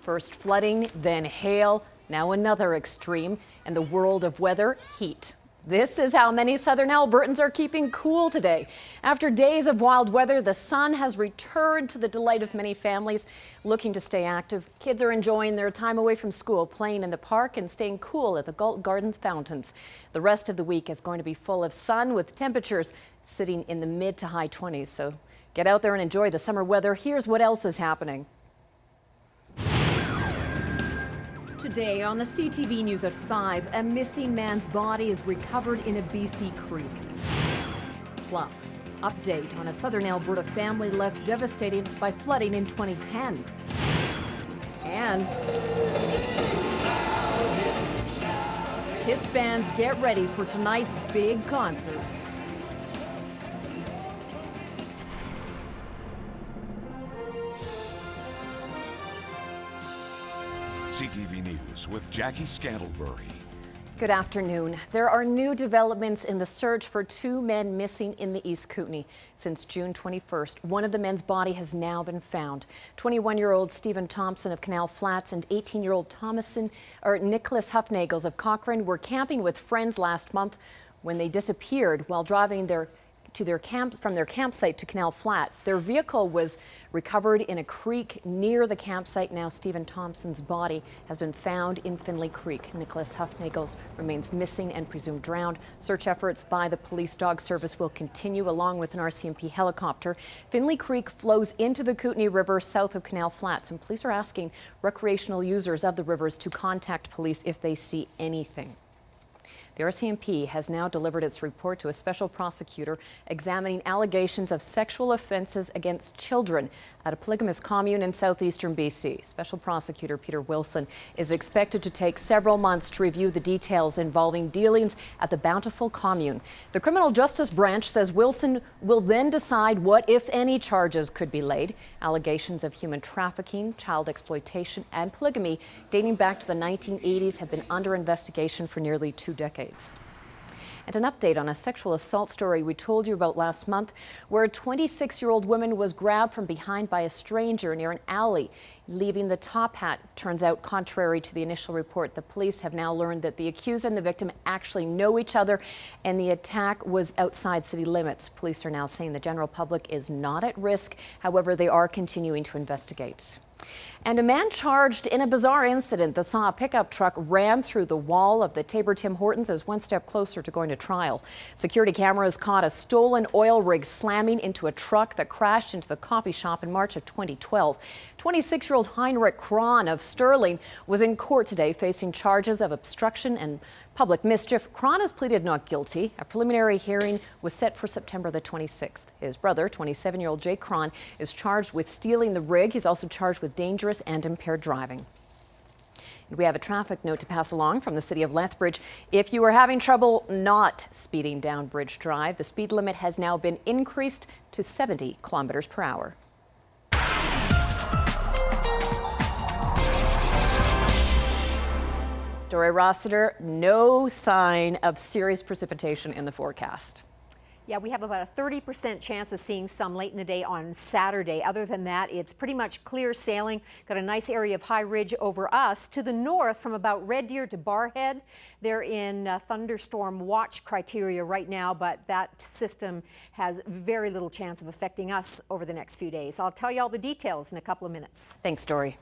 First flooding, then hail, now another extreme. And the world of weather, heat. This is how many southern Albertans are keeping cool today. After days of wild weather, the sun has returned to the delight of many families looking to stay active. Kids are enjoying their time away from school, playing in the park and staying cool at the Galt Gardens fountains. The rest of the week is going to be full of sun with temperatures sitting in the mid to high 20s. So get out there and enjoy the summer weather. Here's what else is happening. Today on the CTV News at 5, a missing man's body is recovered in a BC creek. Plus, update on a southern Alberta family left devastated by flooding in 2010. And Kiss fans, get ready for tonight's big concert. CTV News with Jackie Scantlebury. Good afternoon. There are new developments in the search for two men missing in the East Kootenay. Since June 21st, one of the men's body has now been found. 21-year-old Stephen Thompson of Canal Flats and 18-year-old Nicholas Huffnagels of Cochrane were camping with friends last month when they disappeared while driving from their campsite to Canal Flats. Their vehicle was recovered in a creek near the campsite. Now Stephen Thompson's body has been found in Finley Creek. Nicholas Huffnagels remains missing and presumed drowned. Search efforts by the police dog service will continue along with an RCMP helicopter. Finley Creek flows into the Kootenay River south of Canal Flats, and police are asking recreational users of the rivers to contact police if they see anything. The RCMP has now delivered its report to a special prosecutor examining allegations of sexual offences against children at a polygamous commune in southeastern BC. Special prosecutor Peter Wilson is expected to take several months to review the details involving dealings at the Bountiful commune. The criminal justice branch says Wilson will then decide what, if any, charges could be laid. Allegations of human trafficking, child exploitation, and polygamy dating back to the 1980s have been under investigation for nearly 2 decades. And an update on a sexual assault story we told you about last month, where a 26-year-old woman was grabbed from behind by a stranger near an alley, leaving the top hat. Turns out, contrary to the initial report, the police have now learned that the accused and the victim actually know each other, and the attack was outside city limits. Police are now saying the general public is not at risk. However, they are continuing to investigate. And a man charged in a bizarre incident that saw a pickup truck ram through the wall of the Tabor Tim Hortons is one step closer to going to trial. Security cameras caught a stolen oil rig slamming into a truck that crashed into the coffee shop in March of 2012. 26-year-old Heinrich Kron of Sterling was in court today facing charges of obstruction and public mischief. Kron has pleaded not guilty. A preliminary hearing was set for September the 26th. His brother, 27-year-old Jake Kron, is charged with stealing the rig. He's also charged with dangerous and impaired driving. And we have a traffic note to pass along from the city of Lethbridge. If you are having trouble not speeding down Bridge Drive, the speed limit has now been increased to 70 kilometers per hour. Dory Rossiter, no sign of serious precipitation in the forecast. Yeah, we have about a 30% chance of seeing some late in the day on Saturday. Other than that, it's pretty much clear sailing. Got a nice area of high ridge over us. To the north, from about Red Deer to Barhead, they're in thunderstorm watch criteria right now, but that system has very little chance of affecting us over the next few days. I'll tell you all the details in a couple of minutes. Thanks, Dory.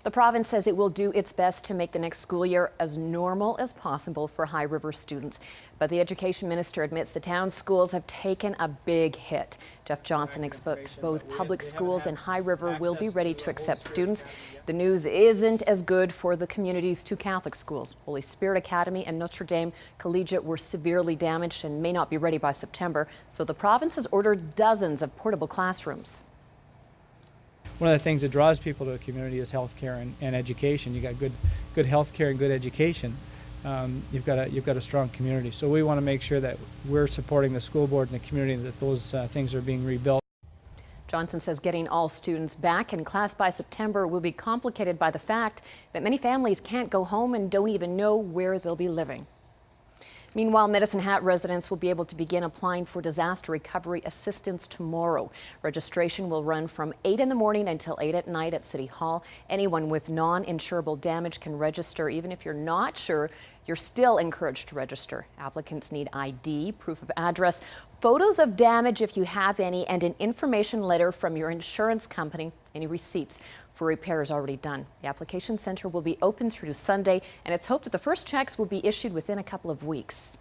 The province says it will do its best to make the next school year as normal as possible for High River students. But the education minister admits the town's schools have taken a big hit. Jeff Johnson expects both public schools and High River will be ready to accept students. The news isn't as good for the community's 2 Catholic schools. Holy Spirit Academy and Notre Dame Collegiate were severely damaged and may not be ready by September. So the province has ordered dozens of portable classrooms. One of the things that draws people to a community is healthcare and education. You got good healthcare and good education. You've got a strong community. So we want to make sure that we're supporting the school board and the community, that those things are being rebuilt. Johnson says getting all students back in class by September will be complicated by the fact that many families can't go home and don't even know where they'll be living. Meanwhile, Medicine Hat residents will be able to begin applying for disaster recovery assistance tomorrow. Registration will run from 8 in the morning until 8 at night at City Hall. Anyone with non-insurable damage can register. Even if you're not sure, you're still encouraged to register. Applicants need ID, proof of address, photos of damage if you have any, and an information letter from your insurance company, any receipts for repairs already done. The application center will be open through Sunday, and it's hoped that the first checks will be issued within a couple of weeks.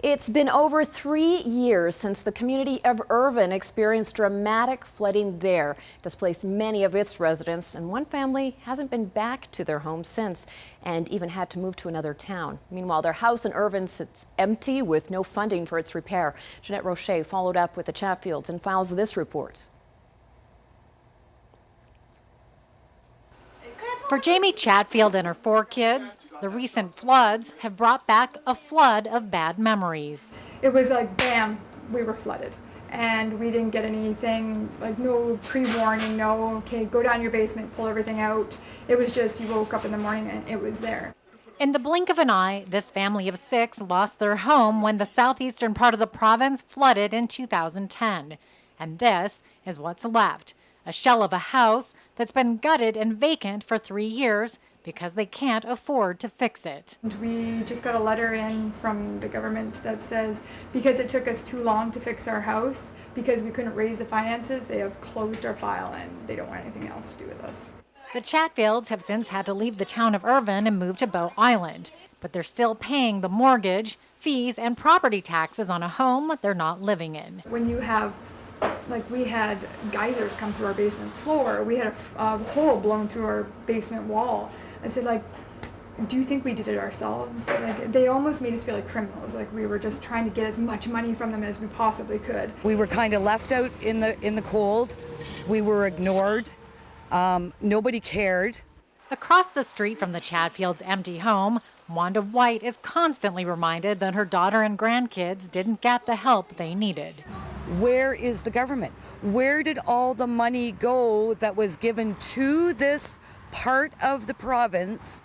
It's been over 3 years since the community of Irvine experienced dramatic flooding there, displaced many of its residents, and one family hasn't been back to their home since and even had to move to another town. Meanwhile, their house in Irvine sits empty with no funding for its repair. Jeanette Roche followed up with the Chatfields and files this report. For Jamie Chatfield and her 4 kids, the recent floods have brought back a flood of bad memories. It was like, bam, we were flooded. And we didn't get anything, like no pre-warning, no, okay, go down your basement, pull everything out. It was just, you woke up in the morning and it was there. In the blink of an eye, this family of 6 lost their home when the southeastern part of the province flooded in 2010. And this is what's left, a shell of a house that's been gutted and vacant for 3 years because they can't afford to fix it. And we just got a letter in from the government that says because it took us too long to fix our house, because we couldn't raise the finances, they have closed our file and they don't want anything else to do with us. The Chatfields have since had to leave the town of Irvine and move to Bow Island, but they're still paying the mortgage, fees, and property taxes on a home they're not living in. When you have, like we had geysers come through our basement floor, we had a hole blown through our basement wall. I said, like, do you think we did it ourselves? Like, they almost made us feel like criminals, like we were just trying to get as much money from them as we possibly could. We were kind of left out in the cold. We were ignored. Nobody cared. Across the street from the Chatfields' empty home, Wanda White is constantly reminded that her daughter and grandkids didn't get the help they needed. Where is the government? Where did all the money go that was given to this part of the province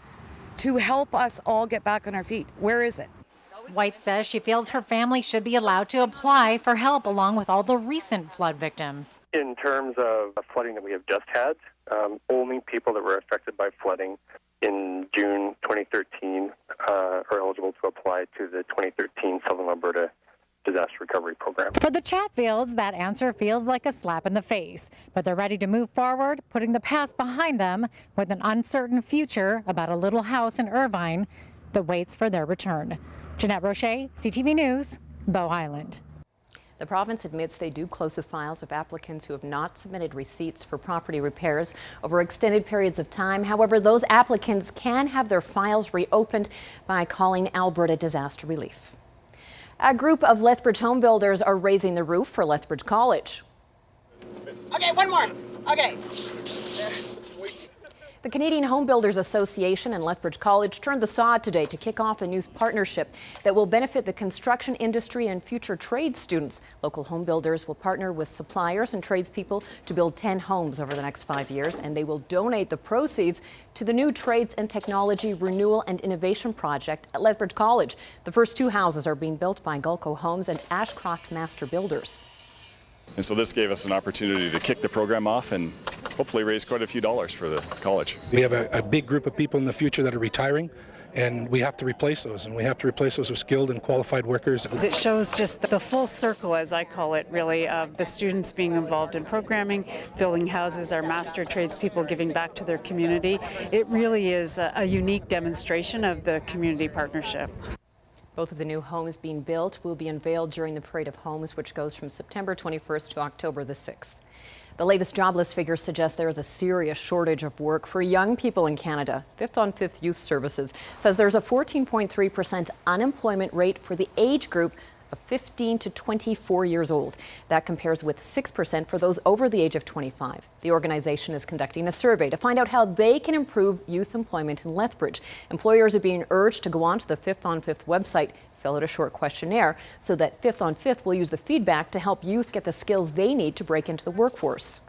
to help us all get back on our feet? Where is it? White says she feels her family should be allowed to apply for help along with all the recent flood victims. In terms of flooding that we have just had, only people that were affected by flooding in June 2013 are eligible to apply to the 2013 Southern Alberta Disaster Recovery Program. For the Chatfields, that answer feels like a slap in the face, but they're ready to move forward, putting the past behind them with an uncertain future about a little house in Irvine that waits for their return. Jeanette Roche, CTV News, Bow Island. The province admits they do close the files of applicants who have not submitted receipts for property repairs over extended periods of time. However, those applicants can have their files reopened by calling Alberta Disaster Relief. A group of Lethbridge home builders are raising the roof for Lethbridge College. Okay, one more. Okay. The Canadian Home Builders Association and Lethbridge College turned the saw today to kick off a new partnership that will benefit the construction industry and future trade students. Local home builders will partner with suppliers and tradespeople to build 10 homes over the next 5 years, and they will donate the proceeds to the new Trades and Technology Renewal and Innovation Project at Lethbridge College. The first 2 houses are being built by Gulco Homes and Ashcroft Master Builders. And so this gave us an opportunity to kick the program off and hopefully raise quite a few dollars for the college. We have a big group of people in the future that are retiring, and we have to replace those, and we have to replace those with skilled and qualified workers. It shows just the full circle, as I call it, really, of the students being involved in programming, building houses, our master tradespeople giving back to their community. It really is a unique demonstration of the community partnership. Both of the new homes being built will be unveiled during the Parade of Homes, which goes from September 21st to October the 6th. The latest jobless figures suggest there is a serious shortage of work for young people in Canada. 5th on 5th Youth Services says there's a 14.3% unemployment rate for the age group of 15 to 24 years old. That compares with 6% for those over the age of 25. The organization is conducting a survey to find out how they can improve youth employment in Lethbridge. Employers are being urged to go onto the 5th on 5th website, fill out a short questionnaire, so that 5th on 5th will use the feedback to help youth get the skills they need to break into the workforce.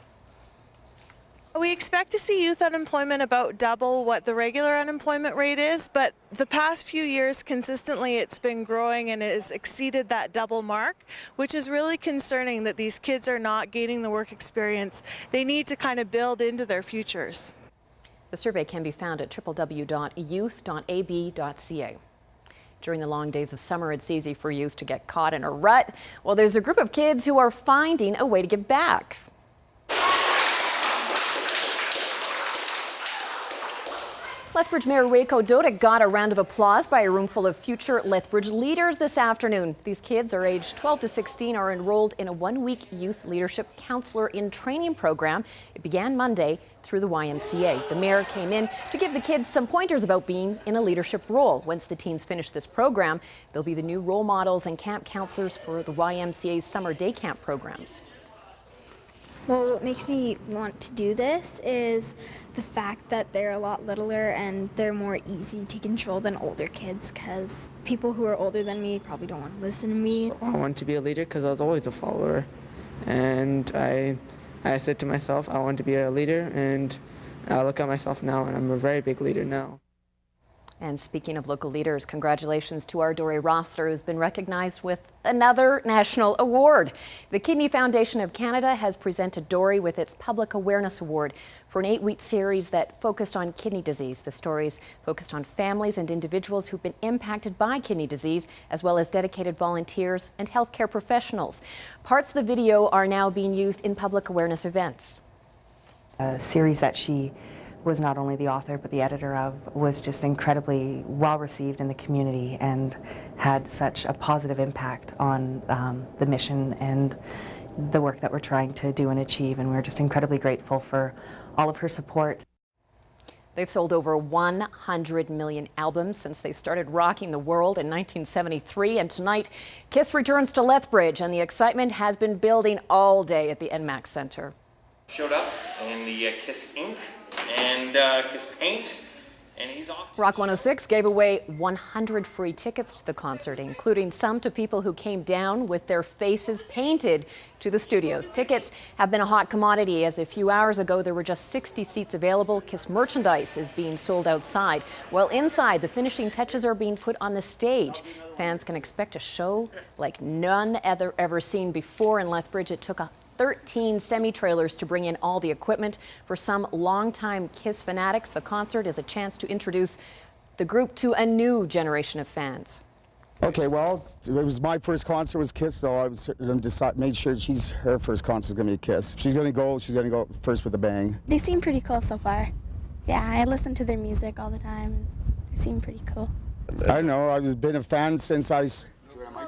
We expect to see youth unemployment about double what the regular unemployment rate is, but the past few years consistently it's been growing and it has exceeded that double mark, which is really concerning that these kids are not gaining the work experience they need to kind of build into their futures. The survey can be found at www.youth.ab.ca. During the long days of summer, it's easy for youth to get caught in a rut. Well, there's a group of kids who are finding a way to give back. Lethbridge Mayor Waco Dodick got a round of applause by a room full of future Lethbridge leaders this afternoon. These kids are aged 12 to 16, are enrolled in a one-week youth leadership counselor in training program. It began Monday through the YMCA. The mayor came in to give the kids some pointers about being in a leadership role. Once the teens finish this program, they'll be the new role models and camp counselors for the YMCA's summer day camp programs. Well, what makes me want to do this is the fact that they're a lot littler and they're more easy to control than older kids, because people who are older than me probably don't want to listen to me. I want to be a leader because I was always a follower, and I said to myself I want to be a leader, and I look at myself now and I'm a very big leader now. And speaking of local leaders, congratulations to our Dory Rossler, who's been recognized with another national award. The Kidney Foundation of Canada has presented Dory with its Public Awareness Award for an 8-week series that focused on kidney disease. The stories focused on families and individuals who've been impacted by kidney disease, as well as dedicated volunteers and healthcare professionals. Parts of the video are now being used in public awareness events. A series that she was not only the author but the editor of was just incredibly well received in the community and had such a positive impact on the mission and the work that we're trying to do and achieve, and we're just incredibly grateful for all of her support. They've sold over 100 million albums since they started rocking the world in 1973, and tonight KISS returns to Lethbridge, and the excitement has been building all day at the NMAX Center. Showed up in the KISS ink and KISS paint, and he's off. Rock 106 gave away 100 free tickets to the concert, including some to people who came down with their faces painted to the studios. Tickets have been a hot commodity, as a few hours ago there were just 60 seats available. KISS merchandise is being sold outside, while inside the finishing touches are being put on the stage. Fans can expect a show like none ever seen before in Lethbridge. It took 13 semi-trailers to bring in all the equipment. For some longtime KISS fanatics, the concert is a chance to introduce the group to a new generation of fans. Okay, well, it was my first concert was KISS, so I made sure her first concert is going to be KISS. If she's going to go first with a bang. They seem pretty cool so far. Yeah, I listen to their music all the time. They seem pretty cool. I don't know, I've been a fan since I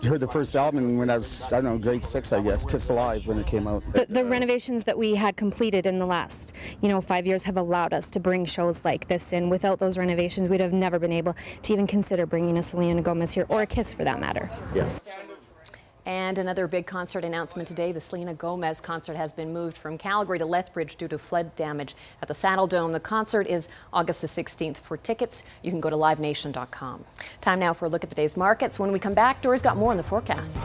heard the first album when I was, I don't know, grade 6, I guess, KISS Alive, when it came out. The renovations that we had completed in the last, 5 years have allowed us to bring shows like this in. Without those renovations, we'd have never been able to even consider bringing a Selena Gomez here, or a KISS for that matter. Yeah. And another big concert announcement today. The Selena Gomez concert has been moved from Calgary to Lethbridge due to flood damage at the Saddle Dome. The concert is August the 16th. For tickets, you can go to livenation.com. Time now for a look at the day's markets. When we come back, Dory's got more on the forecast.